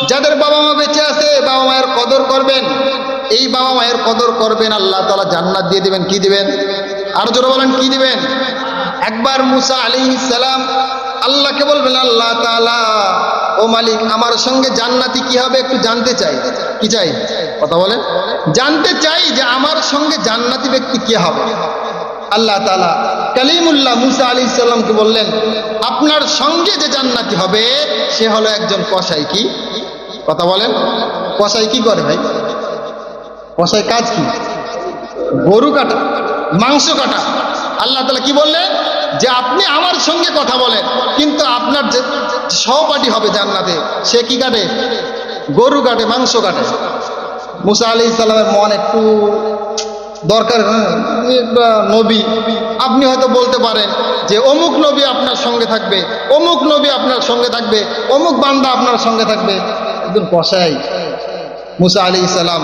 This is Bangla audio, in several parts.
যাদের বাবা মা বেঁচে আছে বাবা মায়ের কদর করবেন, এই বাবা মায়ের কদর করবেন, আল্লাহ তাআলা জান্নাত দিয়ে দিবেন। কি দিবেন? আর জোরে বলেন কি দিবেন? একবার মুসা আলাইহিস সালাম আল্লাহকে বলবেন, আল্লাহ তাআলা ও মালিক, আমার সঙ্গে জান্নাতি কি হবে একটু জানতে চাই। কি চাই? কথা বলেন। জানতে চাই যে আমার সঙ্গে জান্নাতি ব্যক্তি কে হবে। আল্লাহ তাআলা কালিমুল্লাহ মুসা আলাইহিস সালামকে বললেন, আপনার সঙ্গে যে জান্নাতি হবে সে হলো একজন কসাই। কি? কথা বলেন। কসাই কি করে ভাই? কসাই কাজ কি? গরু কাটা, মাংস কাটা। আল্লাহ তাআলা কি বললেন? যে আপনি আমার সঙ্গে কথা বলেন, কিন্তু আপনার যে সহপাঠী হবে জান্নাতে সে কি কাটে? গরু কাটে, মাংস কাটে। মুসা আলাইহিস সালামের মন একটু দরকার, নবী আপনি হয়তো বলতে পারেন যে অমুক নবী আপনার সঙ্গে থাকবে, অমুক নবী আপনার সঙ্গে থাকবে, অমুক বান্দা আপনার সঙ্গে থাকবে। একজন কসাই। মুসা আলাইহিস সালাম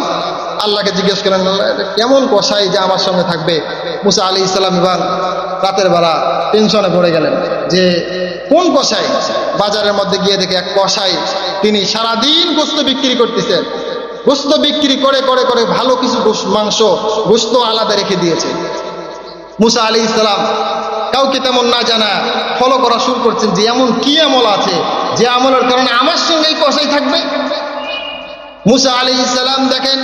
আল্লাহকে জিজ্ঞেস করেন, আল্লাহ এটা কেমন কসাই যে আমার সঙ্গে থাকবে? মুসা আলাইহিস সালাম এবার রাতের বেলা টেনশনে পড়ে গেলেন যে কোন কসাই। বাজারের মধ্যে গিয়ে দেখে এক কসাই, তিনি সারাদিন গোস্ত বিক্রি করতেছেন। গোস্ত বিক্রি করে করে করে ভালো কিছু মাংস গোস্ত আলাদা রেখে দিয়েছে। মুসা আলাইহিস সালাম কাউকে তেমন না জানা ফলো করা শুরু করছেন যে এমন কি আমল আছে যে আমলের কারণে আমার সঙ্গে এই কসাই থাকবে। মুসা আলাইহিস সালাম দেখেন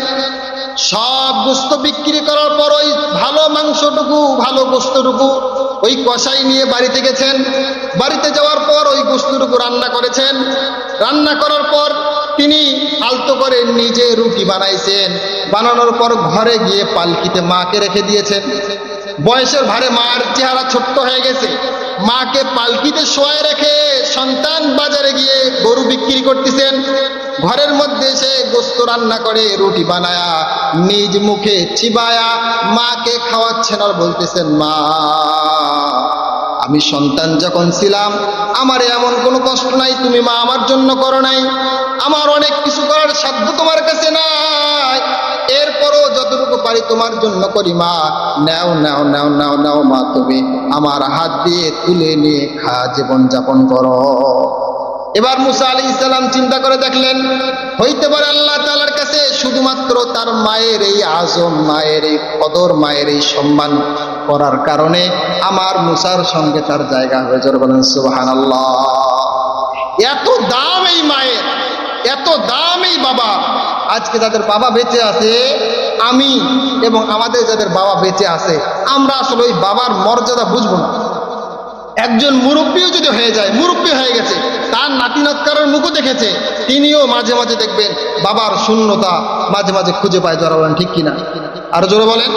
সব গোস্ত বিক্রি করার পর ওই ভালো মাংসটুকু, ভালো গোস্তটুকু ওই কসাই নিয়ে বাড়িতে গেছেন। বাড়িতে যাওয়ার পর ওই গোস্তটুকু রান্না করেছেন। রান্না করার পর তিনি আলতো করে নিজে রুটি বানাইছেন। বানানোর পর ঘরে গিয়ে পালকিতে মাকে রেখে দিয়েছেন। বয়সের ভারে মার চেহারা ছোট্ট হয়ে গেছে। মাকে পালকিতে শোয়ায় রেখে সন্তান বাজারে গিয়ে গরু বিক্রি করতেছেন। ঘরের মধ্যে সে গোস্ত রান্না করে রুটি বানায়া নিজ মুখে চিবায়া মাকে খাওয়াচ্ছেন আর বলতেছেন, মা আমি সন্তান যখন ছিলাম আমার এমন কোনো কষ্ট নাই, তুমি মা আমার জন্য করো নাই। আমার অনেক কিছু করার সাধ্য তোমার কাছে নাই, এরপরও যতটুকু পারি তোমার জন্য করি। মা নাও নাও নাও নাও নাও মা, তুমি আমার হাত দিয়ে তুলে নিয়ে জীবন যাপন করো। এবার মুসা আলাইহিস সালাম চিন্তা করে দেখলেন, হইতে পারে আল্লাহ তাআলার কাছে শুধুমাত্র তার মায়ের এই আজম, মায়ের এই কদর, মায়ের এই সম্মান করার কারণে আমার মুসার সঙ্গে তার জায়গা হয়ে যাবে। বলেন সুবহানাল্লাহ। এত দাম এই মায়ের, এত দাম এই বাবা। আজকে যাদের বাবা বেঁচে আছে, আমি এবং আমাদের যাদের বাবা বেঁচে আছে, আমরা আসলে ওই বাবার মর্যাদা বুঝবো না। একজন মুরব্বীও যদি হয়ে যায়, মুরব্বী হয়ে গেছে, তার নাতি নাতকারের মুখও দেখেছে, তিনিও মাঝে মাঝে দেখবেন বাবার শূন্যতা মাঝে মাঝে খুঁজে পায়। জোরে বলেন ঠিক কিনা? আর জোরে বলেন।